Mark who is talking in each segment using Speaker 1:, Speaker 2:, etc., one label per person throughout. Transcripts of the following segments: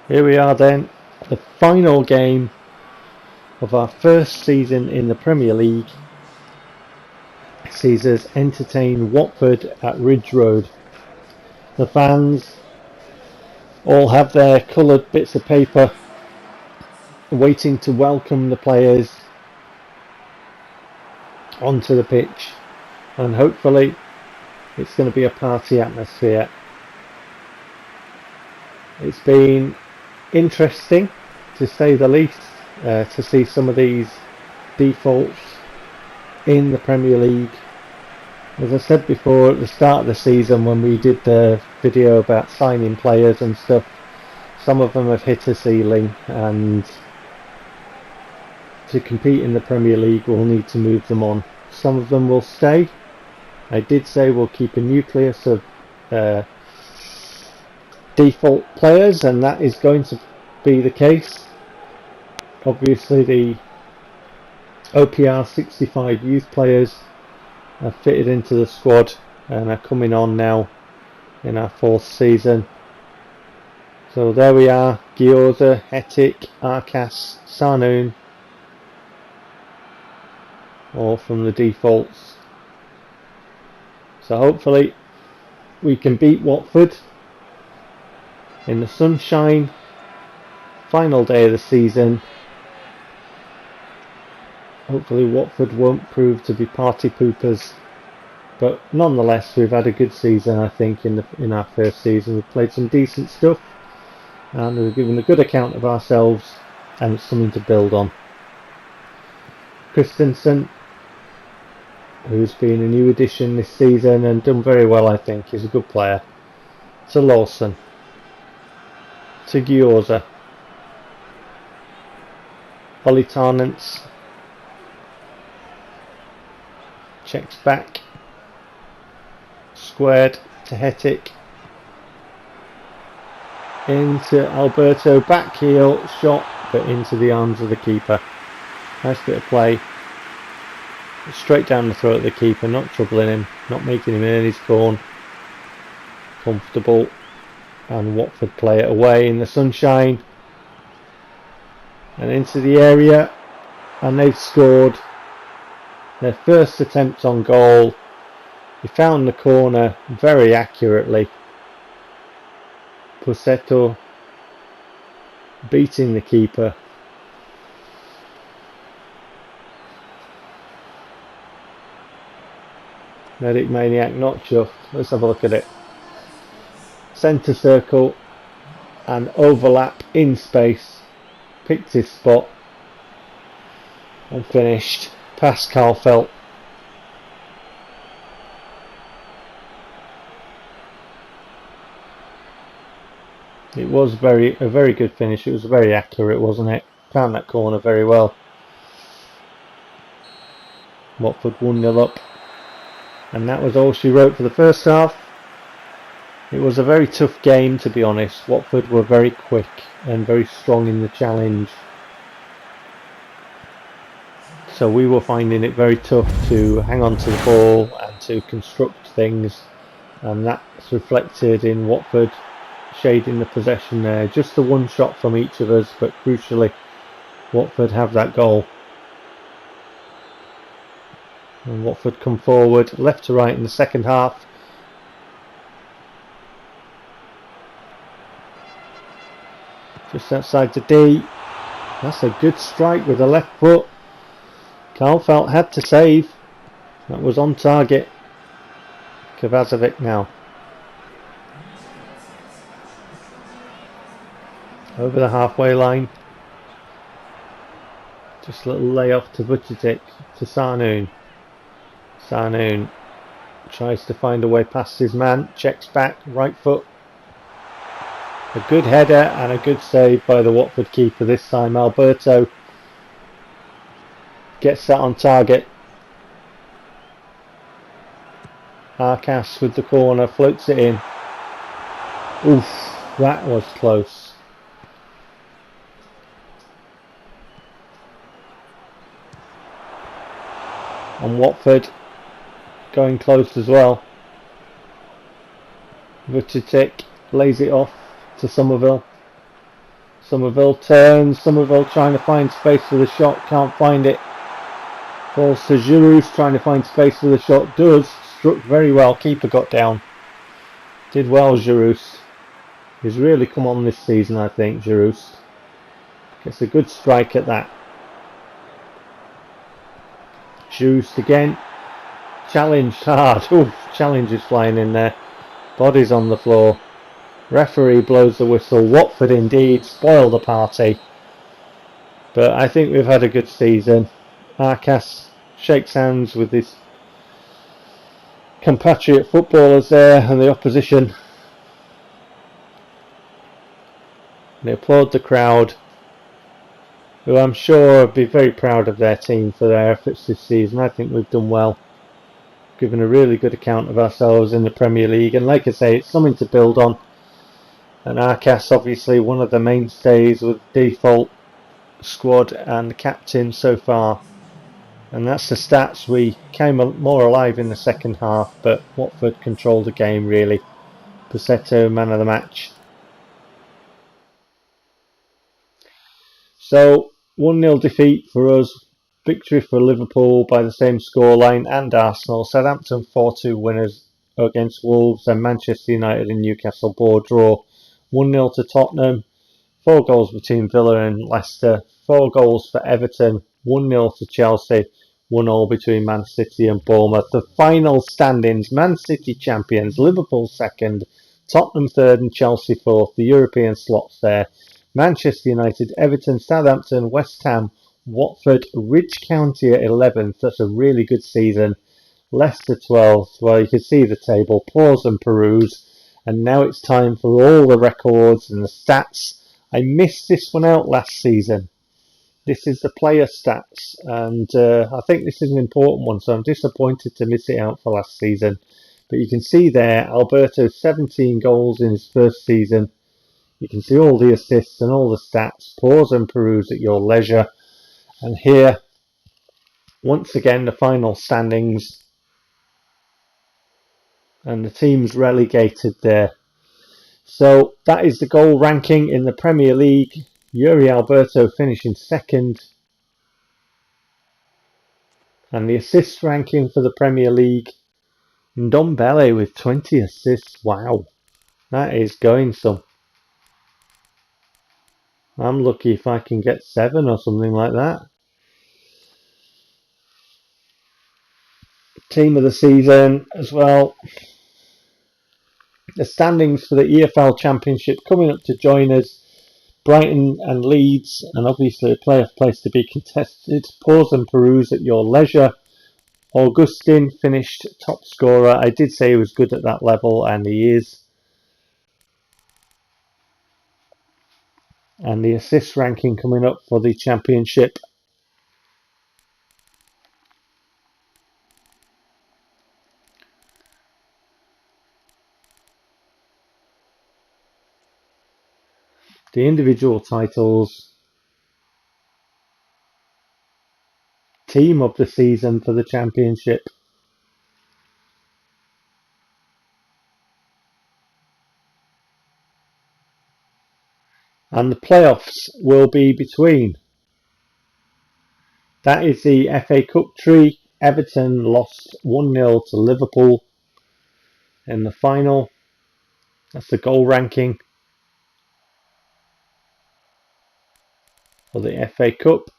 Speaker 1: Here we are then, the final game of our first season in the Premier League sees us entertain Watford at Ridge Road. The fans all have their coloured bits of paper waiting to welcome the players onto the pitch, and hopefully it's going to be a party atmosphere. It's been interesting, to say the least, to see some of these defaults in the Premier League. As I said before at the start of the season when we did the video about signing players and stuff, some of them have hit a ceiling, and to compete in the Premier League we'll need to move them on. Some of them will stay. I did say we'll keep a nucleus of default players, and that is going to be the case. Obviously the OPR 65 youth players are fitted into the squad and are coming on now in our fourth season. So there we are, Gyoza, Hetic, Arkas, Sarnoon, all from the defaults. So hopefully we can beat Watford in the sunshine. Final day of the season. Hopefully Watford won't prove to be party poopers, but nonetheless we've had a good season. I think in our first season we've played some decent stuff and we've given a good account of ourselves, and it's something to build on. Christensen, who's been a new addition this season and done very well, I think. He's a good player. To Lawson, to Gyoza, Ollie Tarnance checks back, squared to Hetic, into Alberto, back heel shot, but into the arms of the keeper. Nice bit of play, straight down the throat of the keeper, not troubling him, not making him earn his corn. Comfortable, and Watford play it away in the sunshine and into the area, and they've scored their first attempt on goal. He found the corner very accurately. Pusetto beating the keeper. Medic Maniac not chuffed. Let's have a look at it. Centre circle and overlap in space. Picked his spot and finished. Past Carlfelt. It was a very good finish. It was very accurate, wasn't it? Found that corner very well. Watford 1-0 up. And that was all she wrote for the first half. It was a very tough game, to be honest. Watford were very quick and very strong in the challenge. So we were finding it very tough to hang on to the ball and to construct things. And that's reflected in Watford shading the possession there. Just the one shot from each of us, but crucially, Watford have that goal. And Watford come forward, left to right in the second half. Just outside the D. That's a good strike with the left foot. Carlfelt had to save. That was on target. Kovacevic now. Over the halfway line. Just a little layoff to Vucetic, to Sarnoon. Sarnoon tries to find a way past his man. Checks back, right foot. A good header and a good save by the Watford keeper this time. Alberto gets that on target. Arkas with the corner, floats it in. Oof, that was close. And Watford going close as well. Vucetic lays it off to Somerville. Somerville turns. Somerville trying to find space for the shot. Can't find it. Falls to Giroud, trying to find space for the shot. Does. Struck very well. Keeper got down. Did well, Giroud. He's really come on this season, I think, Giroud. Gets a good strike at that. Giroud again. Challenged hard. Ooh, challenge is flying in there. Bodies on the floor. Referee blows the whistle. Watford indeed spoil the party. But I think we've had a good season. Arcas shakes hands with his compatriot footballers there and the opposition. They applaud the crowd, who I'm sure will be very proud of their team for their efforts this season. I think we've done well, given a really good account of ourselves in the Premier League, and like I say, it's something to build on. And Arcas obviously one of the mainstays with default squad and captain so far, and that's the stats. We came more alive in the second half, but Watford controlled the game really. Pussetto, man of the match. So 1-0 defeat for us, victory for Liverpool by the same scoreline, and Arsenal. Southampton 4-2 winners against Wolves, and Manchester United and Newcastle bore draw. 1-0 to Tottenham, 4 goals between Villa and Leicester, 4 goals for Everton, 1-0 to Chelsea, 1-1 between Man City and Bournemouth. The final standings: Man City champions, Liverpool second, Tottenham third and Chelsea fourth. The European slots there: Manchester United, Everton, Southampton, West Ham, Watford, Ridge County at 11th. That's a really good season. Leicester 12th. Well, you can see the table. Pause and peruse. And now it's time for all the records and the stats. I missed this one out last season. This is the player stats, and I think this is an important one, so I'm disappointed to miss it out for last season. But you can see there, Alberto 17 goals in his first season. You can see all the assists and all the stats. Pause and peruse at your leisure. And here, once again, the final standings. And the teams relegated there. So that is the goal ranking in the Premier League. Yuri Alberto finishing second. And the assist ranking for the Premier League, Ndombele with 20 assists. Wow, that is going some. I'm lucky if I can get 7 or something like that. Team of the season as well. The standings for the EFL Championship coming up to join us: Brighton and Leeds, and obviously a playoff place to be contested. Pause and peruse at your leisure. Augustin finished top scorer. I did say he was good at that level, and he is. And the assist ranking coming up for the Championship. The individual titles. Team of the season for the Championship. And the playoffs will be between. That is the FA Cup tree. Everton lost 1-0 to Liverpool in the final. That's the goal ranking for the FA Cup.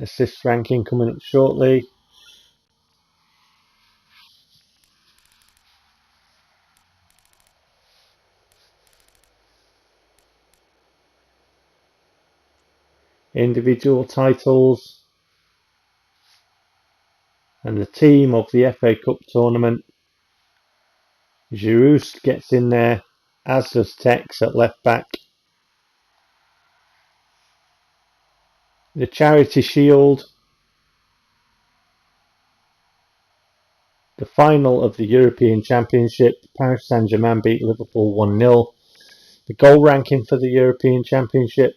Speaker 1: Assist ranking coming up shortly. Individual titles. And the team of the FA Cup tournament. Giroud gets in there, as does Tex at left back. The Charity Shield. The final of the European Championship. Paris Saint-Germain beat Liverpool 1-0. The goal ranking for the European Championship.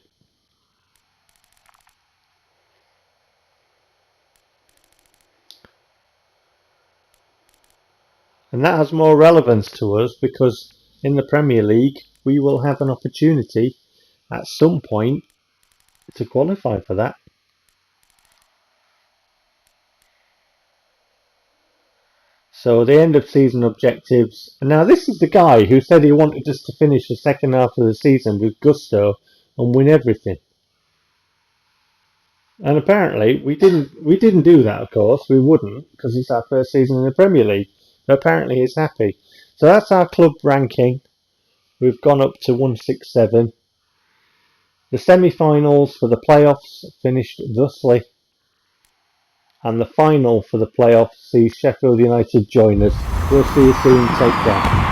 Speaker 1: And that has more relevance to us because in the Premier League, we will have an opportunity at some point to qualify for that. So the end of season objectives. Now this is the guy who said he wanted us to finish the second half of the season with gusto and win everything. And apparently we didn't do that, of course. We wouldn't, because it's our first season in the Premier League. But apparently he's happy. So that's our club ranking. We've gone up to 167. The semi-finals for the playoffs finished thusly. And the final for the playoffs sees Sheffield United join us. We'll see you soon. Take care.